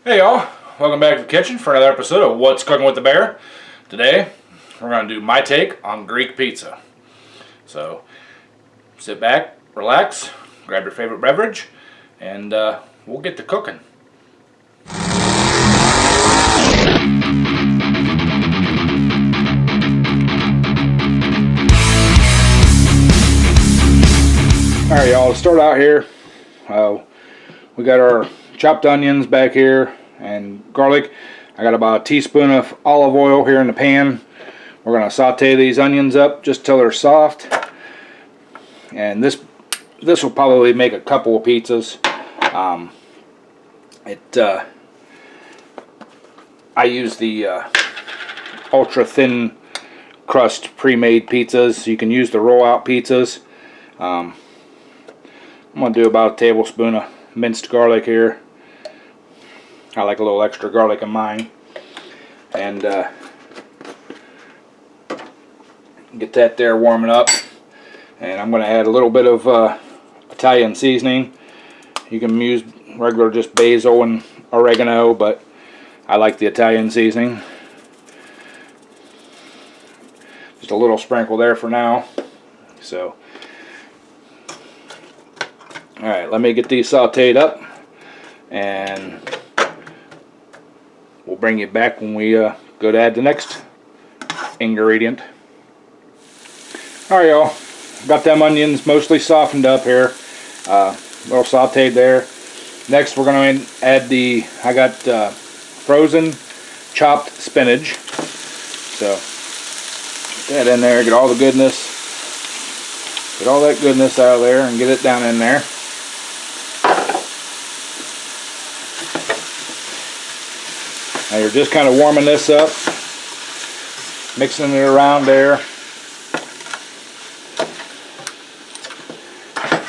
Hey y'all, welcome back to the kitchen for another episode of What's Cooking with the Bear. Today, we're going to do my take on Greek pizza. So, sit back, relax, grab your favorite beverage, and we'll get to cooking. Alright y'all, to start out here, we got our chopped onions back here and garlic. I got about a teaspoon of olive oil here in the pan. We're going to saute these onions up just till they're soft. And this will probably make a couple of pizzas. I use the ultra thin crust pre-made pizzas. You can use the roll-out pizzas. I'm going to do about a tablespoon of minced garlic here. I like a little extra garlic in mine. And get that there warming up. And I'm going to add a little bit of Italian seasoning. You can use regular just basil and oregano, but I like the Italian seasoning. Just a little sprinkle there for now. So, alright, let me get these sauteed up, and we'll bring you back when we go to add the next ingredient. Alright y'all, got them onions mostly softened up here, a little sauteed there. Next we're going to add I got frozen chopped spinach. So get that in there, get all the goodness, get all that goodness out of there and get it down in there. Now you're just kind of warming this up, mixing it around there.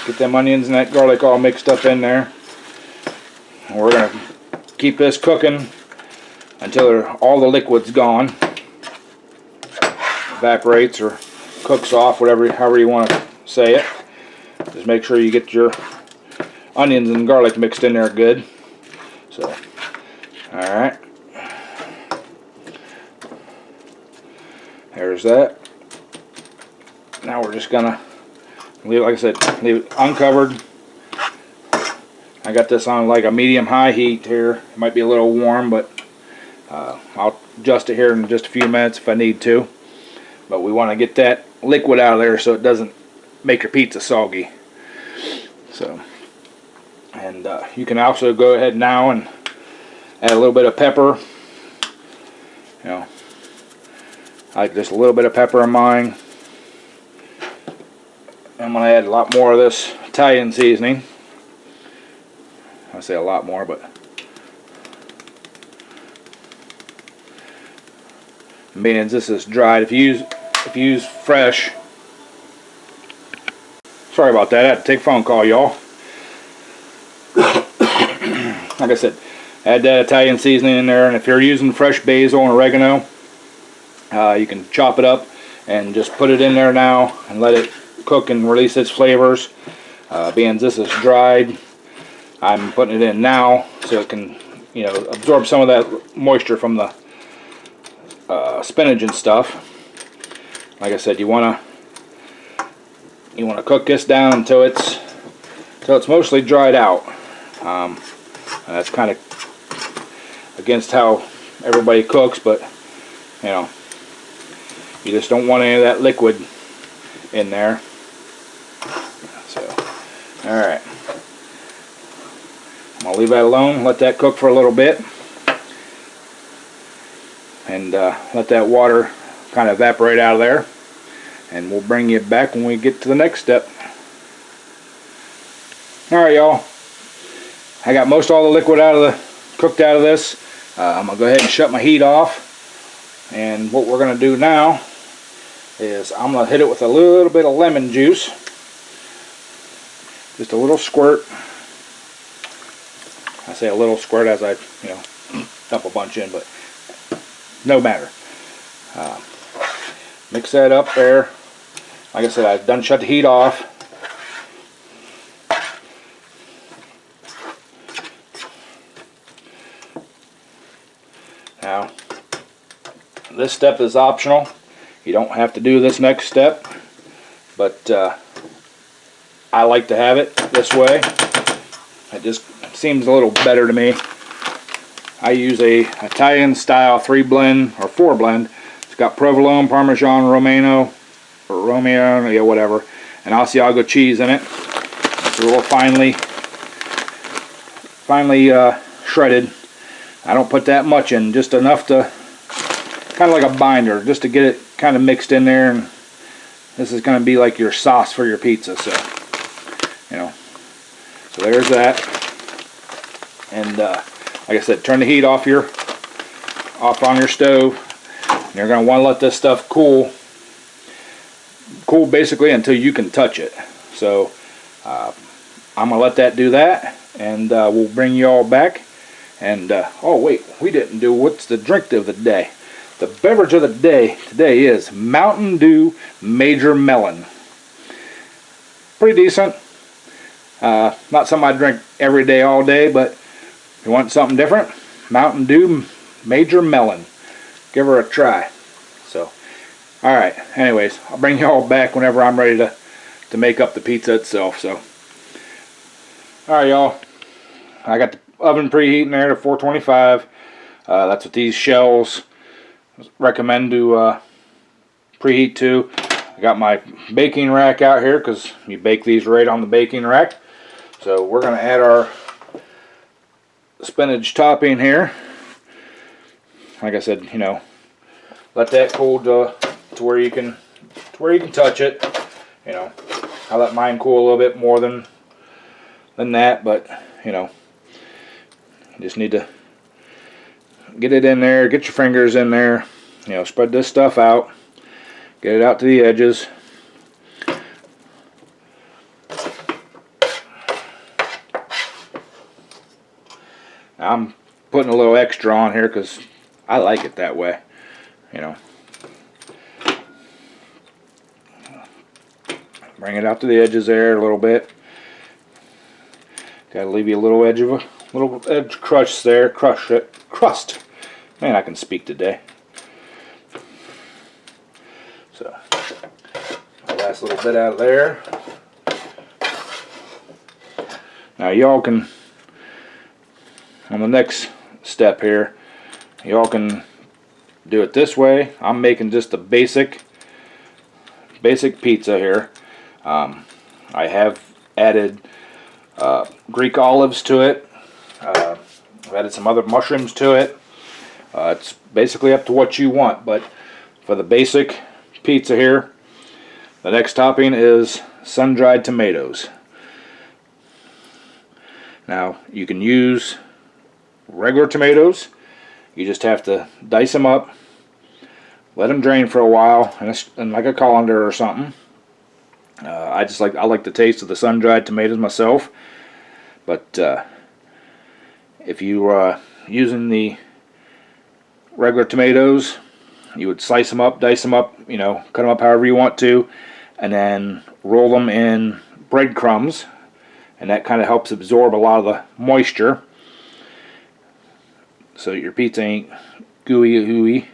Get them onions and that garlic all mixed up in there. And we're going to keep this cooking until all the liquid's gone. Evaporates or cooks off, however you want to say it. Just make sure you get your onions and garlic mixed in there good. So, alright. There's that. Now we're just gonna leave it, like I said, leave it uncovered. I got this on like a medium-high heat here. It might be a little warm, but I'll adjust it here in just a few minutes if I need to. But we want to get that liquid out of there so it doesn't make your pizza soggy. So, and you can also go ahead now and add a little bit of pepper. You know, I like just a little bit of pepper in mine. I'm going to add a lot more of this Italian seasoning. I say a lot more, but being this is dried, if you use fresh, sorry about that, I had to take a phone call, y'all. Like I said, add that Italian seasoning in there, and if you're using fresh basil and oregano, you can chop it up and just put it in there now and let it cook and release its flavors. Being this is dried, I'm putting it in now so it can, you know, absorb some of that moisture from the spinach and stuff. Like I said, you want to cook this down until it's mostly dried out. And that's kind of against how everybody cooks, but you know, you just don't want any of that liquid in there. So, alright. I'm going to leave that alone, let that cook for a little bit, and let that water kind of evaporate out of there, and we'll bring you back when we get to the next step. Alright y'all, I got most all the liquid cooked out of this. I'm going to go ahead and shut my heat off, and what we're going to do now is I'm going to hit it with a little bit of lemon juice, just a little squirt. I say a little squirt as I, you know, dump a bunch in, but no matter. Mix that up there. Like I said, I've done shut the heat off. Now, this step is optional. You don't have to do this next step, but I like to have it this way. It just seems a little better to me. I use a Italian style 3-blend or 4-blend. It's got provolone, Parmesan Romano, or Romeo, yeah, whatever, and Asiago cheese in it. It's a little finely shredded. I don't put that much in, just enough to, kind of like a binder, just to get it kind of mixed in there. And this is going to be like your sauce for your pizza. So, you know, so there's that. And like I said, turn the heat off on your stove. And you're going to want to let this stuff cool basically until you can touch it. So I'm going to let that do that, and we'll bring you all back. And oh wait, we didn't do what's the drink of the day. The beverage of the day today is Mountain Dew Major Melon. Pretty decent. Not something I drink every day, all day, but if you want something different, Mountain Dew Major Melon. Give her a try. So, alright, anyways, I'll bring you all back whenever I'm ready to make up the pizza itself. So, alright y'all, I got the oven preheating there to 425. That's what these shells recommend to preheat to. I got my baking rack out here because you bake these right on the baking rack. So we're going to add our spinach topping here. Like I said, you know, let that cool to where you can touch it. You know, I let mine cool a little bit more than that, but you know, you just need to get it in there, get your fingers in there, you know, spread this stuff out, get it out to the edges. Now I'm putting a little extra on here because I like it that way, you know. Bring it out to the edges there a little bit. Got to leave you a little edge crust there. Crust. Man, I can speak today. So, the last little bit out of there. Now y'all can, on the next step here, y'all can do it this way. I'm making just a basic pizza here. I have added Greek olives to it. I've added some other mushrooms to it. It's basically up to what you want, but for the basic pizza here, the next topping is sun-dried tomatoes. Now you can use regular tomatoes. You just have to dice them up, let them drain for a while, and like a colander or something. I like the taste of the sun-dried tomatoes myself, but if you are using the regular tomatoes, you would slice them up, dice them up, you know, cut them up however you want to, and then roll them in breadcrumbs, and that kind of helps absorb a lot of the moisture, so your pizza ain't gooey.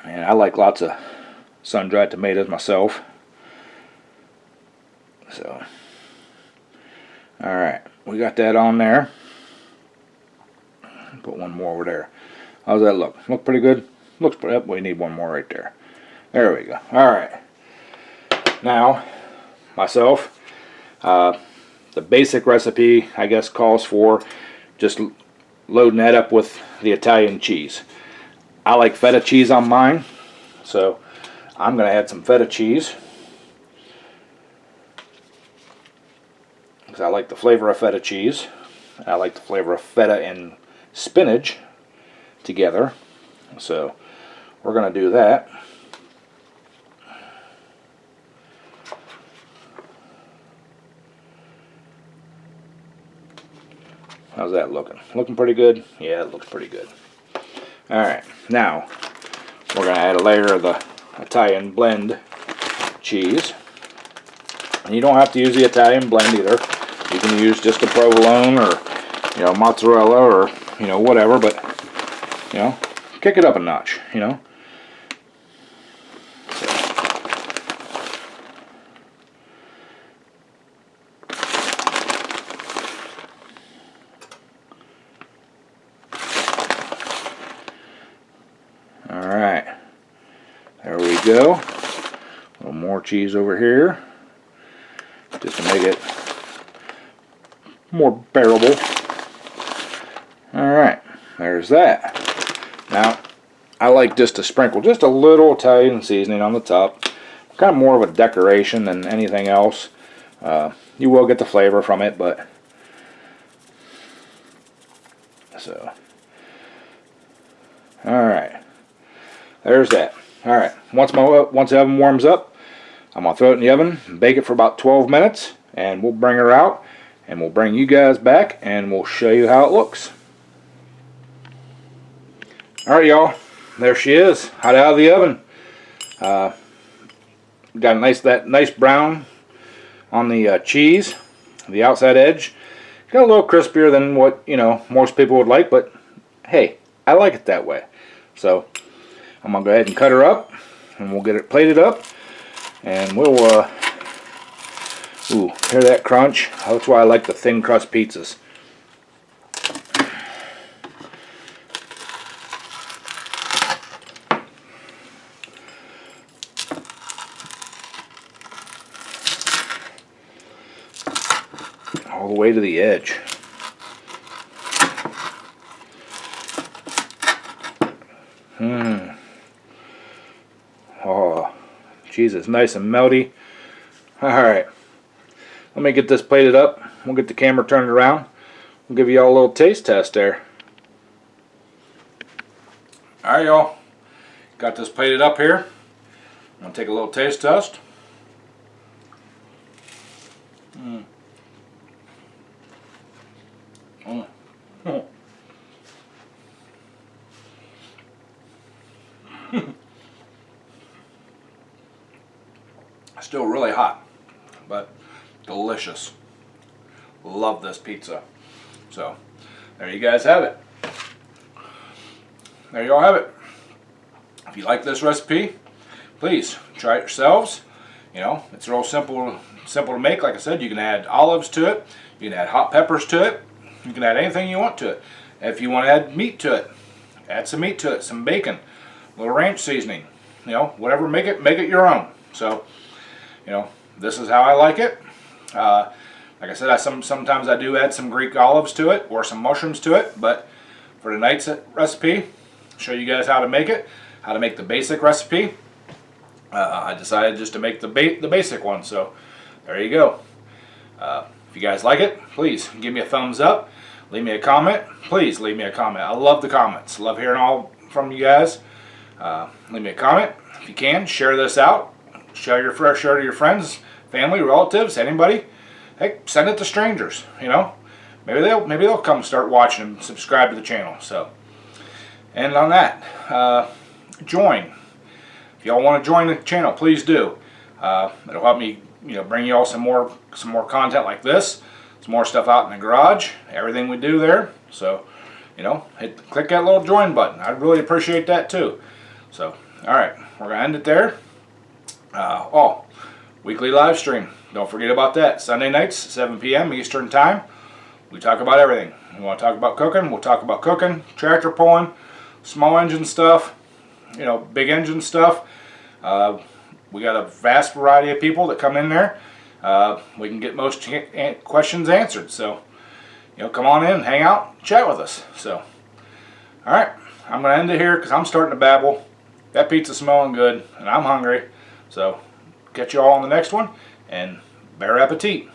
And I like lots of sun-dried tomatoes myself. So, alright, we got that on there. Put one more over there. How's that look? Look pretty good? Looks pretty, we need one more right there. There we go. Alright. Now, myself, the basic recipe, I guess, calls for just loading that up with the Italian cheese. I like feta cheese on mine, so I'm going to add some feta cheese, because I like the flavor of feta cheese. I like the flavor of feta and spinach together, so we're going to do that. How's that looking? Looking pretty good? Yeah, it looks pretty good. Alright, now we're going to add a layer of the Italian blend cheese. And you don't have to use the Italian blend either. You can use just a provolone or, you know, mozzarella or you know, whatever, but, you know, kick it up a notch, you know. Alright, there we go. A little more cheese over here, just to make it more bearable. Alright, there's that. Now, I like just to sprinkle just a little Italian seasoning on the top. Kind of more of a decoration than anything else. You will get the flavor from it, but so. Alright, there's that. Alright, once the oven warms up, I'm going to throw it in the oven and bake it for about 12 minutes, and we'll bring her out and we'll bring you guys back and we'll show you how it looks. Alright, y'all, there she is, hot out of the oven. Got that nice brown on the cheese, the outside edge. Got a little crispier than what, you know, most people would like, but hey, I like it that way. So I'm gonna go ahead and cut her up, and we'll get it plated up, and we'll ooh, hear that crunch? That's why I like the thin crust pizzas. All the way to the edge. Oh, cheese is nice and melty. Alright, let me get this plated up. We'll get the camera turned around. We'll give you all a little taste test there. Alright, y'all, got this plated up here. I'm going to take a little taste test. Still really hot, but delicious. Love this pizza. So, there you guys have it. There you all have it. If you like this recipe, please try it yourselves. You know, it's real simple to make. Like I said, you can add olives to it. You can add hot peppers to it. You can add anything you want to it. If you want to add meat to it, add some meat to it, some bacon, a little ranch seasoning. You know, whatever, make it your own. So, you know, this is how I like it. Like I said, sometimes I do add some Greek olives to it or some mushrooms to it, but for tonight's recipe, show you guys how to make it, how to make the basic recipe. I decided just to make the basic one, so there you go. If you guys like it, please give me a thumbs up, leave me a comment. Please leave me a comment. I love the comments. Love hearing all from you guys. Leave me a comment. If you can, share this out. Share to your friends, family, relatives, anybody. Hey, send it to strangers. You know, maybe they'll come start watching and subscribe to the channel. So, and on that, join. If y'all want to join the channel, please do. It'll help me, you know, bring you all some more content like this, some more stuff out in the garage, everything we do there. So, you know, click that little join button. I'd really appreciate that too. So, all right, we're gonna end it there. Weekly live stream. Don't forget about that. Sunday nights, 7 p.m. Eastern Time. We talk about everything. We want to talk about cooking, we'll talk about cooking, tractor pulling, small engine stuff, you know, big engine stuff. We got a vast variety of people that come in there. We can get most questions answered. So, you know, come on in, hang out, chat with us. So, all right, I'm going to end it here because I'm starting to babble. That pizza's smelling good, and I'm hungry. So, catch you all on the next one, and bon appetit.